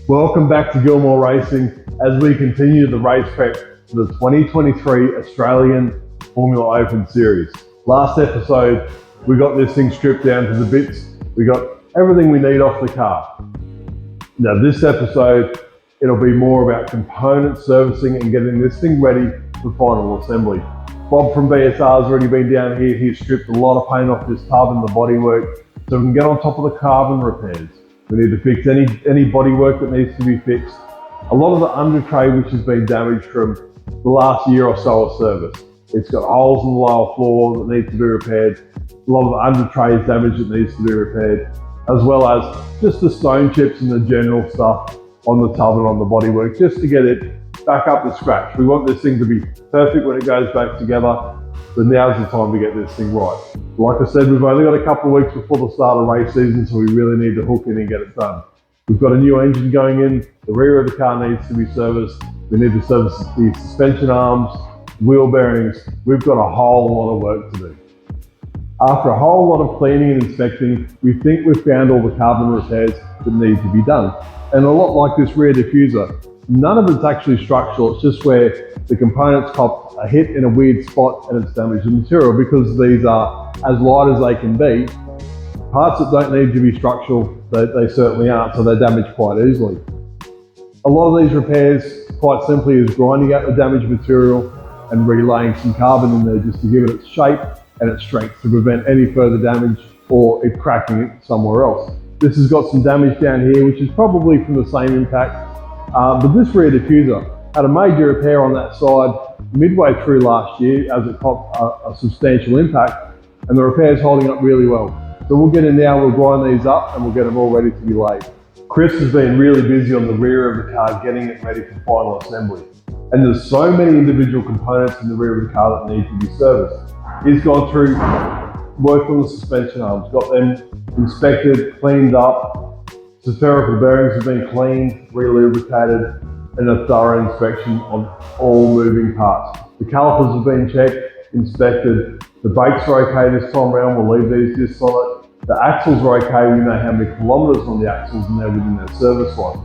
Welcome back to Gilmour Racing as we continue the race prep for the 2023 Australian Formula Open Series. Last episode, we got this thing stripped down to the bits. We got everything we need off the car. Now this episode, it'll be more about component servicing and getting this thing ready for final assembly. Bob from BSR has already been down here. He's stripped a lot of paint off this tub and the bodywork so we can get on top of the carbon repairs. We need to fix any bodywork that needs to be fixed. A lot of the under tray which has been damaged from the last year or so of service. It's got holes in the lower floor that need to be repaired. A lot of the under tray is damaged that needs to be repaired, as well as just the stone chips and the general stuff on the tub and on the bodywork, just to get it back up to scratch. We want this thing to be perfect when it goes back together, so now's the time to get this thing right. Like I said, we've only got a couple of weeks before the start of race season, so we really need to hook in and get it done. We've got a new engine going in, the rear of the car needs to be serviced, we need to service the suspension arms, wheel bearings. We've got a whole lot of work to do. After a whole lot of cleaning and inspecting, we think we've found all the carbon repairs that need to be done. And a lot like this rear diffuser, none of it's actually structural, it's just where the components cop a hit in a weird spot and it's damaged the material. Because these are as light as they can be, parts that don't need to be structural, they certainly aren't, so they're damaged quite easily. A lot of these repairs, quite simply, is grinding out the damaged material and relaying some carbon in there just to give it its shape and its strength to prevent any further damage or it cracking it somewhere else. This has got some damage down here, which is probably from the same impact. But this rear diffuser had a major repair on that side midway through last year as it copped a substantial impact, and the repair is holding up really well. So we'll get in now, we'll grind these up and we'll get them all ready to be laid. Chris has been really busy on the rear of the car getting it ready for final assembly. And there's so many individual components in the rear of the car that need to be serviced. He's gone through, worked on the suspension arms, got them inspected, cleaned up. Spherical bearings have been cleaned, re-lubricated, and a thorough inspection on all moving parts. The calipers have been checked, inspected. The brakes are okay this time around, we'll leave these discs on it. The axles are okay, we know how many kilometres on the axles and they're within their service life.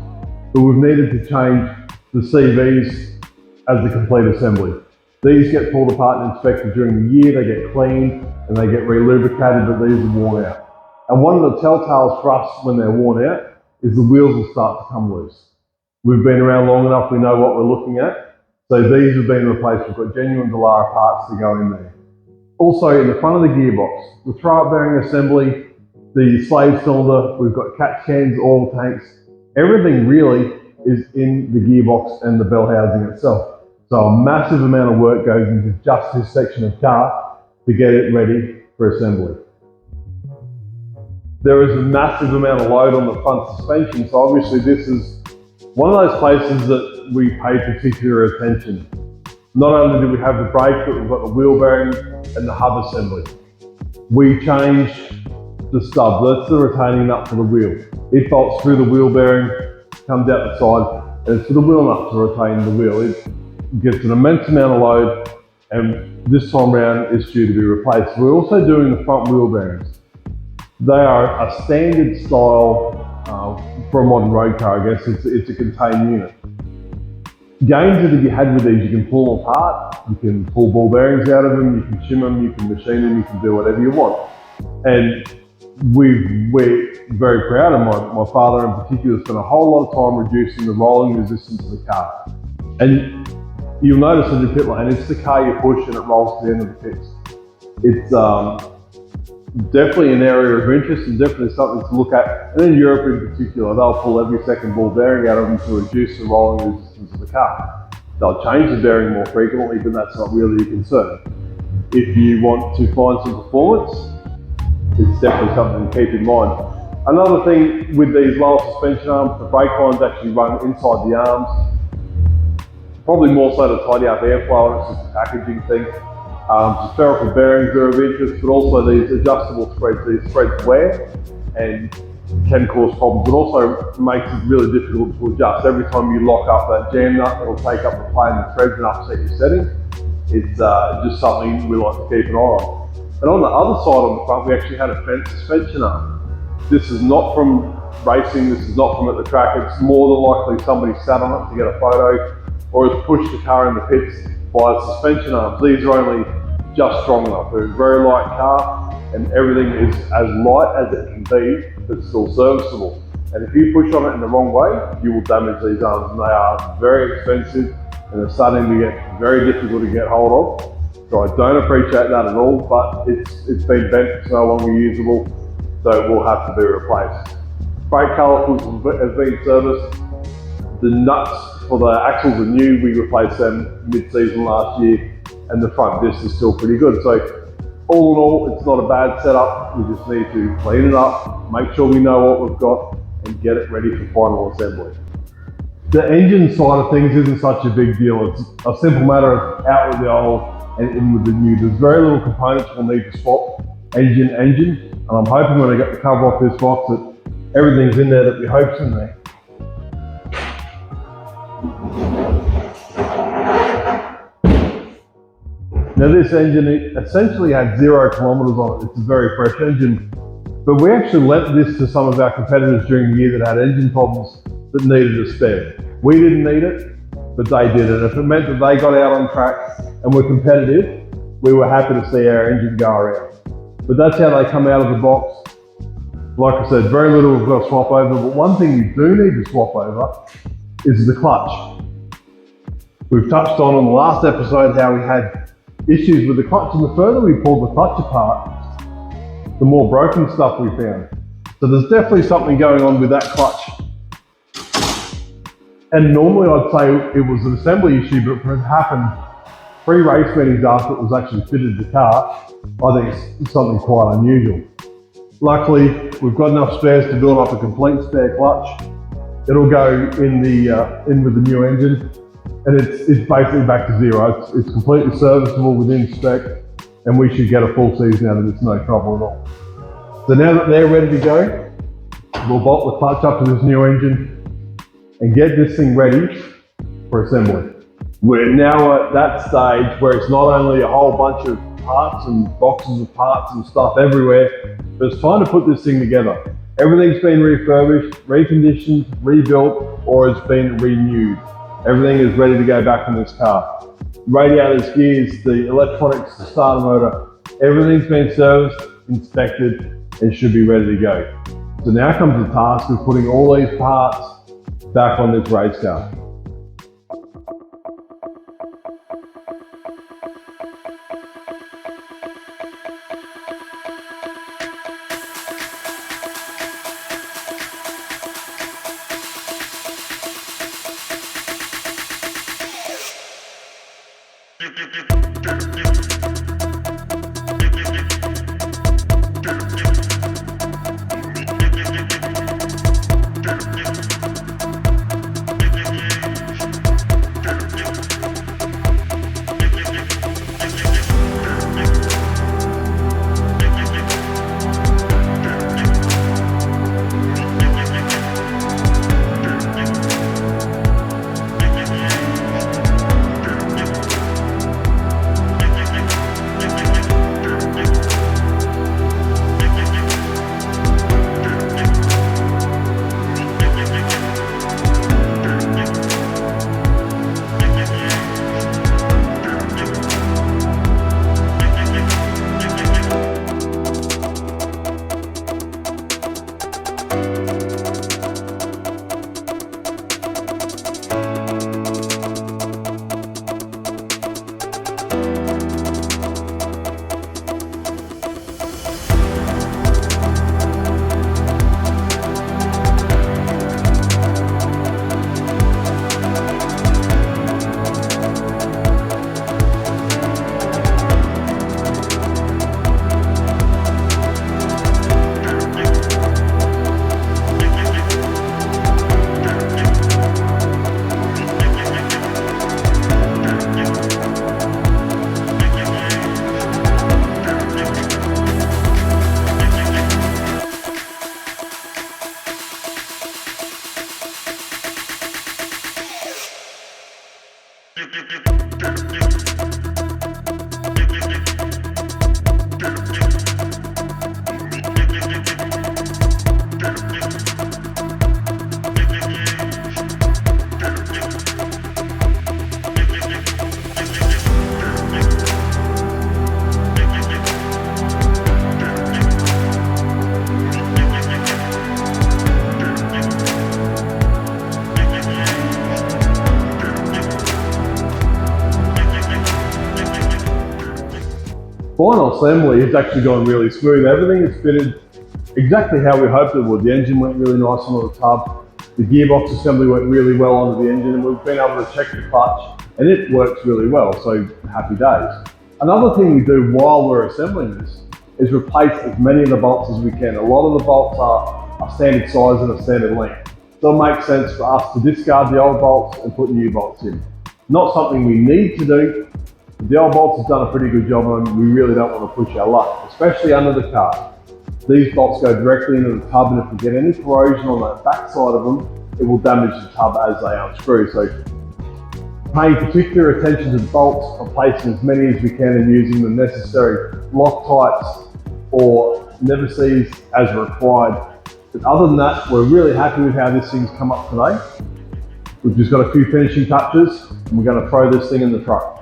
But we've needed to change the CVs as a complete assembly. These get pulled apart and inspected during the year, they get cleaned and they get re-lubricated, but these are worn out. And one of the telltales for us when they're worn out is the wheels will start to come loose. We've been around long enough, we know what we're looking at. So these have been replaced, we've got genuine Dallara parts to go in there. Also in the front of the gearbox, the throw-up bearing assembly, the slave cylinder, we've got catch cans, oil tanks, everything really is in the gearbox and the bell housing itself. So a massive amount of work goes into just this section of car to get it ready for assembly. There is a massive amount of load on the front suspension, so obviously this is one of those places that we pay particular attention. Not only do we have the brake, but we've got the wheel bearing and the hub assembly. We changed the stub, that's the retaining nut for the wheel. It bolts through the wheel bearing, comes out the side, and it's for the wheel nut to retain the wheel. It gets an immense amount of load, and this time round it's due to be replaced. We're also doing the front wheel bearings. They are a standard style for a modern road car, I guess. It's a contained unit. Gains that if you had with these, you can pull them apart, you can pull ball bearings out of them, you can shim them, you can machine them, you can do whatever you want. And we're very proud of my father in particular spent a whole lot of time reducing the rolling resistance of the car. And you'll notice in the pit lane, it's the car you push and it rolls to the end of the pits. It's definitely an area of interest and definitely something to look at. And in Europe in particular, they'll pull every second ball bearing out of them to reduce the rolling resistance of the car. They'll change the bearing more frequently, but that's not really a concern. If you want to find some performance, it's definitely something to keep in mind. Another thing with these lower suspension arms, the brake lines actually run inside the arms. Probably more so to tidy up airflow, and it's just a packaging thing. Spherical bearings are of interest, but also these adjustable threads. These threads wear and can cause problems. It also makes it really difficult to adjust. Every time you lock up that jam nut, it'll take up the plane of threads and upset your setting. It's just something we like to keep an eye on. And on the other side on the front, we actually had a fence suspension arm. This is not from racing, this is not from at the track. It's more than likely somebody sat on it to get a photo or has pushed the car in the pits by suspension arms. These are only just strong enough. They're a very light car and everything is as light as it can be, but still serviceable. And if you push on it in the wrong way, you will damage these arms, and they are very expensive and they're starting to get very difficult to get hold of. So I don't appreciate that at all, but it's been bent, it's no longer usable, so it will have to be replaced. Brake calipers have been serviced. The nuts for the axles are new, we replaced them mid-season last year, and the front disc is still pretty good. So all in all, it's not a bad setup. We just need to clean it up, make sure we know what we've got, and get it ready for final assembly. The engine side of things isn't such a big deal. It's a simple matter of out with the old and in with the new. There's very little components we'll need to swap engine, and I'm hoping when I get the cover off this box that everything's in there that we hope's in there. Now this engine essentially had 0 kilometers on it. It's a very fresh engine, but we actually lent this to some of our competitors during the year that had engine problems that needed a spare. We didn't need it, but they did it. If it meant that they got out on track and were competitive, we were happy to see our engine go around. But that's how they come out of the box. Like I said, very little we've got to swap over, but one thing you do need to swap over is the clutch. We've touched on the last episode how we had issues with the clutch, and the further we pulled the clutch apart, the more broken stuff we found. So there's definitely something going on with that clutch. And normally I'd say it was an assembly issue, but for it to happen 3 race meetings after it was actually fitted to the car, I think it's something quite unusual. Luckily, we've got enough spares to build up a complete spare clutch. It'll go in with the new engine, and it's basically back to 0. It's completely serviceable within spec, and we should get a full season out of this, no trouble at all. So now that they're ready to go, we'll bolt the clutch up to this new engine and get this thing ready for assembly. We're now at that stage where it's not only a whole bunch of parts and boxes of parts and stuff everywhere, but it's time to put this thing together. Everything's been refurbished, reconditioned, rebuilt, or it's been renewed. Everything is ready to go back in this car. Radiators, gears, the electronics, the starter motor, everything's been serviced, inspected, and should be ready to go. So now comes the task of putting all these parts back on this race car. final assembly has actually gone really smooth. Everything is fitted exactly how we hoped it would. The engine went really nice onto the tub. The gearbox assembly went really well onto the engine, and we've been able to check the clutch, and it works really well, so happy days. Another thing we do while we're assembling this is replace as many of the bolts as we can. A lot of the bolts are standard size and a standard length. So it makes sense for us to discard the old bolts and put new bolts in. Not something we need to do, but the old bolts have done a pretty good job and we really don't want to push our luck, especially under the car. These bolts go directly into the tub, and if we get any corrosion on that back side of them, it will damage the tub as they unscrew. So paying particular attention to the bolts, replacing as many as we can and using the necessary Loctites or never sees as required. But other than that, we're really happy with how this thing's come up today. We've just got a few finishing touches and we're going to throw this thing in the truck.